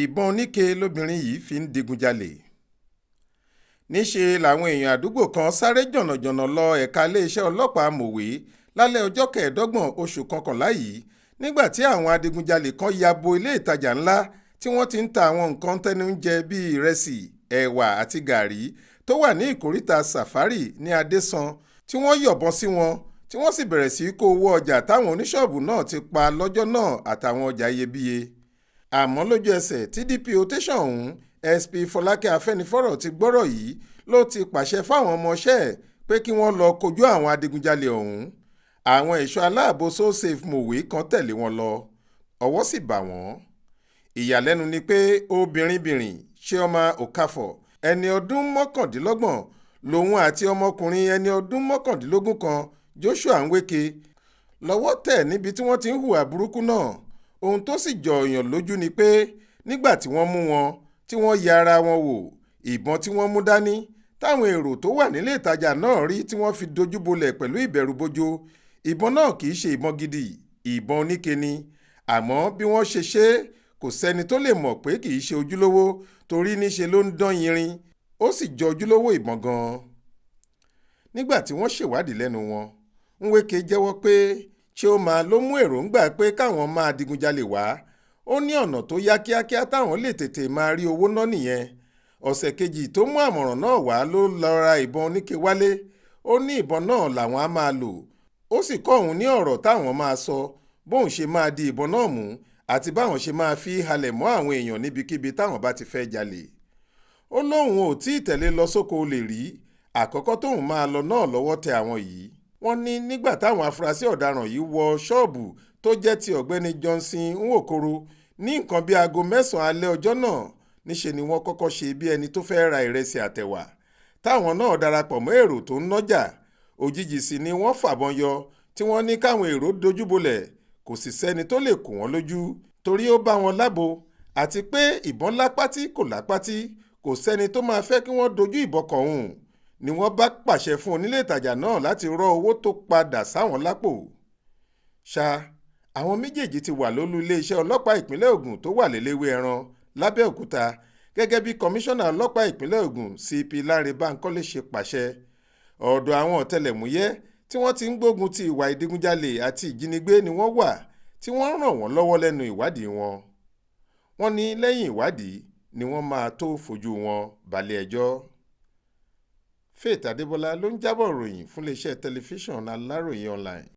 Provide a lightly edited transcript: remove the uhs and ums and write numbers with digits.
ìbọn oníke lóbìnrin yìí fi ń digun jalè. níṣe làwọn èèyàn àdúgbò kan sáré jọ̀nàjọ̀nà lọ ẹ̀ka iléeṣẹ́ ọlọ́pàá mòwe lálẹ́ ọjọ́ 25 oṣù kọkànlá yìí nígbà tí àwọn adigunjalè kan ya bo ilé ìtajà ńlá tí wọ́n ti ń ta àwọn nǹkan tẹnu ń jẹ bíi ìrẹsì, ẹ̀wà àti gàrí tó wà ní ìkóríta sàfárì ní adéṣan tí wọ́n yọ̀bọ̀n sí wọn tí wọ́n sì bẹ̀rẹ̀ sí kó owó ọjà táwọn oníṣọ́ọ̀bù náà ti pa lọ́jọ́ náà àtàwọn ọjà iyebíye. àmọ́ lójú ẹsẹ̀ tí DPO tẹ̀sán ọ̀hún SP Fọlákẹ́ Afẹ́nifọ́rọ̀ ti gbọ́rọ̀ yìí ló ti pàṣẹ fáwọn ọmọọṣẹ́ ẹ̀ pé kí wọ́n lọ kojú àwọn adigunjalè ọ̀hún. àwọn ẹ̀ṣọ́ aláàbò so-safe mòwe kan tẹ̀lé wọn lọ, ọwọ́ sì bà wọ́n. ìyàlẹ́nu ni pé obìnrin Chioma Okafor ẹni ọdún 29 lòun àti ọmọkùnrin ẹni ọdún 19 kan Joshua Nweke lọ́wọ́ tẹ̀ níbi tí wọ́n ti ń hùwà burúkú náà. ohun tó sì jọ èèyàn lójú ni pé nígbà tí wọ́n mú wọn tí wọ́n ya ara wọn wò, ìbọn tí wọ́n mú dání táwọn èrò tó wà nílé ìtajà náà rí tí wọ́n fi dojú bolẹ̀ pẹ̀lú ìbẹ̀rùbojo. ìbọn náà kì í ṣe ìbọn gidi, ìbọn oníke ni. àmọ́ bí wọ́n ṣe ṣe é kò sẹ́ni tó lè mọ̀ pé kì í ṣe ojúlówó torí níṣe ló ń dán yinrin, ó sì jọ ojúlówó ìbọn gan-an. nígbà tí wọ́n ṣèwádìí lẹ́nu wọn, Nweke jẹ́wọ́ pé Chioma ló mú èròǹgbà pé káwọn máa digunjalè wá. ó ní ọ̀nà tó yá kíákíá táwọn lè tètè máa rí owó ná nìyẹn. ọ̀sẹ̀ kejì tó mú àmọ̀ràn náà wá ló lọ ra ìbọn oníke wálé. ó ní ìbọn náà làwọn á máa lò. ó sì kọ́ òun ní ọ̀rọ̀ táwọn máa sọ bóun ṣe máa di ìbọn náà mú àti báwọn ṣe máa fi halẹ̀ mọ́ àwọn èèyàn níbikíbi táwọn bá ti fẹ́ jalè. ó lóun ò tí ì tẹ̀lé lọ sóko olè rí. àkọ́kọ́ tóun máa lọ náà lọ́wọ́ tẹ àwọn yìí. wọ́n ní nígbà táwọn afurasí ọ̀daràn yìí wọ ṣọ́ọ̀bù tó jẹ́ ti ọ̀gbẹ́ni Johnson Nwokoro ní nǹkan bíi aago 9 alẹ́ ọjọ́ náà, níṣe ni wọ́n kọ́kọ́ ṣe bí ẹni tó fẹ́ ra ìrẹsì àtẹ̀wà. táwọn náà darapọ̀ mọ́ èrò tó ń nájà. òjijì sì ni wọ́n fàbọn yọ tí wọ́n ní káwọn èrò dojúbolẹ̀. kò sì sẹ́ni tó lè kó wọn lójú torí ó bá wọn lábo, àti pé ìbọn lápátí kò lápátí kò sẹ́ni tó máa fẹ́ kí wọ́n dojú ìbọn kọ òun. ni wọ́n bá pàṣẹ fún onílé ìtajà náà láti rọ owó tó padà sáwọn lápò. ṣá àwọn méjèèjì ti wà lólú iléeṣẹ́ ọlọ́pàá ìpínlẹ̀ Ògùn tó wà léléwé ẹran lábẹ́òkúta gẹ́gẹ́ bí kọmíṣánná ọlọ́pàá ìpínlẹ̀ Ògùn CP Lánrè Bánkọ́lé ṣe pàṣẹ. ọ̀dọ̀ àwọn ọ̀tẹlẹ̀múyẹ́ tí wọ́n ti ń gbógun ti ìwà ìdigunjalè àti ìjínigbé ni wọ́n wà tí wọ́n ràn wọ́n lọ́wọ́ lẹ́nu ìwádìí wọn. wọ́n ní lẹ́yìn ìwádìí ni wọ́n máa tó fojú wọn balẹ̀-ẹjọ́. Faith Adébọlá ló ń jábọ̀ ròyìn fún iléeṣẹ́ tẹlifíṣàn Aláròye online.